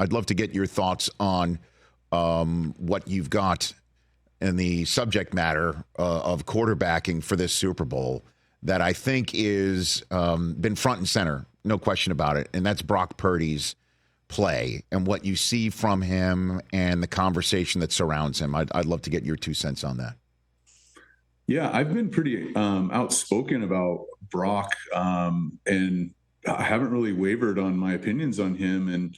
I'd love to get your thoughts on what you've got in the subject matter of quarterbacking for this Super Bowl that I think is been front and center, no question about it, and that's Brock Purdy's play and what you see from him and the conversation that surrounds him. I'd love to get your 2 cents on that. Yeah, I've been pretty outspoken about Brock, and I haven't really wavered on my opinions on him.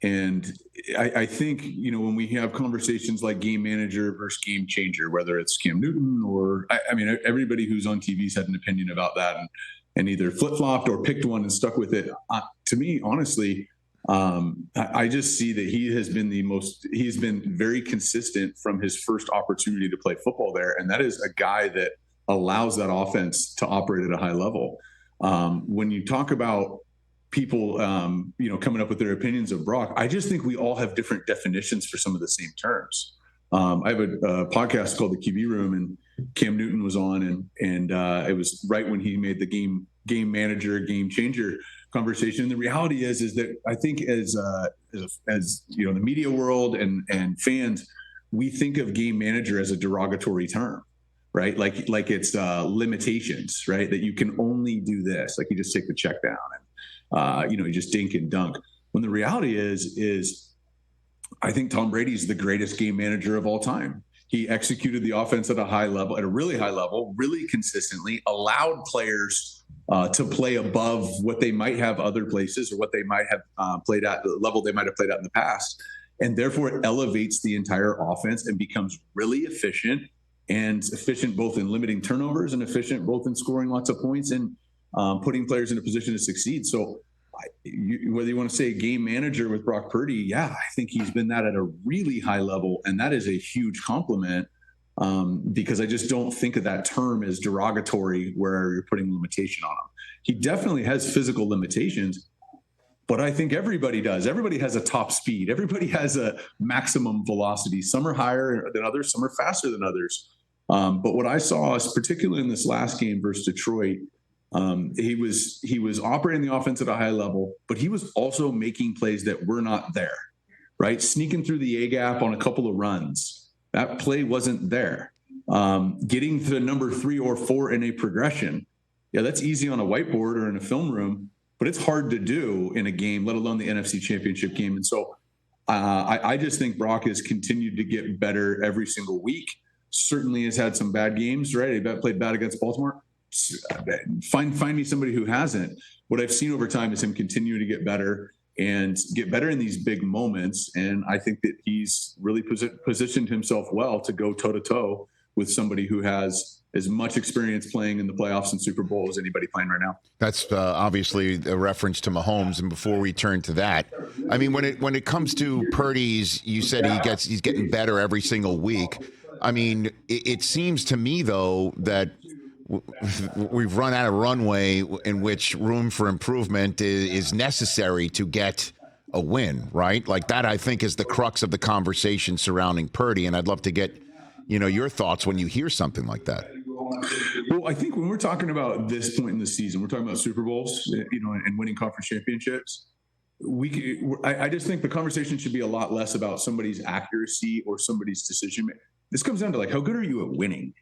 And I think, when we have conversations like game manager versus game changer, whether it's Cam Newton or, I mean, everybody who's on TV's had an opinion about that and either flip-flopped or picked one and stuck with it. To me, honestly, I just see that he's been very consistent from his first opportunity to play football there. And that is a guy that allows that offense to operate at a high level. When you talk about people, coming up with their opinions of Brock, I just think we all have different definitions for some of the same terms. I have a podcast called the QB Room, and Cam Newton was on, and it was right when he made the game manager, game changer conversation. And the reality is that I think as the media world and fans, we think of game manager as a derogatory term, right? Like it's limitations, right? That you can only do this, like you just take the check down and you just dink and dunk. When the reality is I think Tom Brady's the greatest game manager of all time. He executed the offense at a really high level, really consistently, allowed players to play above what they might have other places or what they might have played at, the level they might have played at in the past. And therefore it elevates the entire offense and becomes really efficient both in limiting turnovers and efficient both in scoring lots of points and putting players in a position to succeed. So whether you want to say game manager with Brock Purdy, yeah, I think he's been that at a really high level. And that is a huge compliment. Because I just don't think of that term as derogatory where you're putting limitation on him. He definitely has physical limitations, but I think everybody does. Everybody has a top speed. Everybody has a maximum velocity. Some are higher than others. Some are faster than others. But what I saw is particularly in this last game versus Detroit, he was operating the offense at a high level, but he was also making plays that were not there, right? Sneaking through the A gap on a couple of runs. That play wasn't there. Getting to number 3 or 4 in a progression. Yeah, that's easy on a whiteboard or in a film room, but it's hard to do in a game, let alone the NFC Championship game. And so I just think Brock has continued to get better every single week. Certainly has had some bad games, right? He played bad against Baltimore. Find me somebody who hasn't. What I've seen over time is him continue to get better and get better in these big moments. And I think that he's really positioned himself well to go toe-to-toe with somebody who has as much experience playing in the playoffs and Super Bowl as anybody playing right now. That's obviously a reference to Mahomes. And before we turn to that, I mean, when it comes to Purdy's, you said he's getting better every single week. I mean, it seems to me, though, that we've run out of runway in which room for improvement is necessary to get a win, right? Like that, I think, is the crux of the conversation surrounding Purdy. And I'd love to get, your thoughts when you hear something like that. Well, I think when we're talking about this point in the season, we're talking about Super Bowls, and winning conference championships. I just think the conversation should be a lot less about somebody's accuracy or somebody's decision. This comes down to how good are you at winning,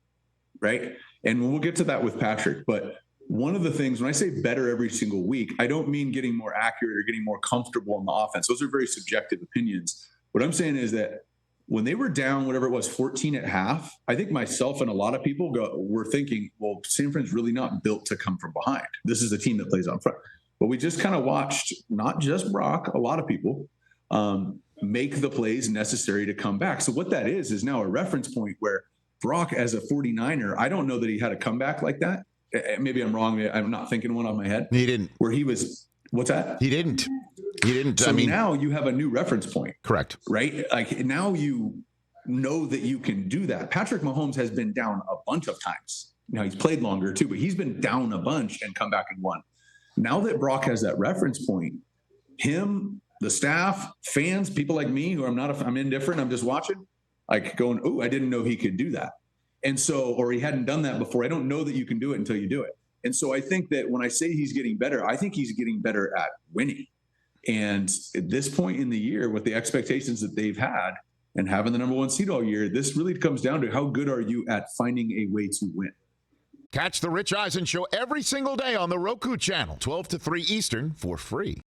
right? And we'll get to that with Patrick. But one of the things, when I say better every single week, I don't mean getting more accurate or getting more comfortable in the offense. Those are very subjective opinions. What I'm saying is that when they were down, whatever it was, 14 at half, I think myself and a lot of people were thinking, well, San Fran's really not built to come from behind. This is a team that plays on front. But we just kind of watched, not just Brock, a lot of people make the plays necessary to come back. So what that is now a reference point where Brock, as a 49er, I don't know that he had a comeback like that. Maybe I'm wrong. I'm not thinking one off my head. He didn't. Where he was, what's that? He didn't. So now you have a new reference point. Correct. Right? Like now you know that you can do that. Patrick Mahomes has been down a bunch of times. Now he's played longer too, but he's been down a bunch and come back and won. Now that Brock has that reference point, him, the staff, fans, people like me who I'm indifferent, I'm just watching, like going, oh, I didn't know he could do that. And so, or he hadn't done that before. I don't know that you can do it until you do it. And so I think that when I say he's getting better, I think he's getting better at winning. And at this point in the year, with the expectations that they've had and having the number 1 seed all year, this really comes down to how good are you at finding a way to win. Catch the Rich Eisen Show every single day on the Roku channel, 12 to 3 Eastern, for free.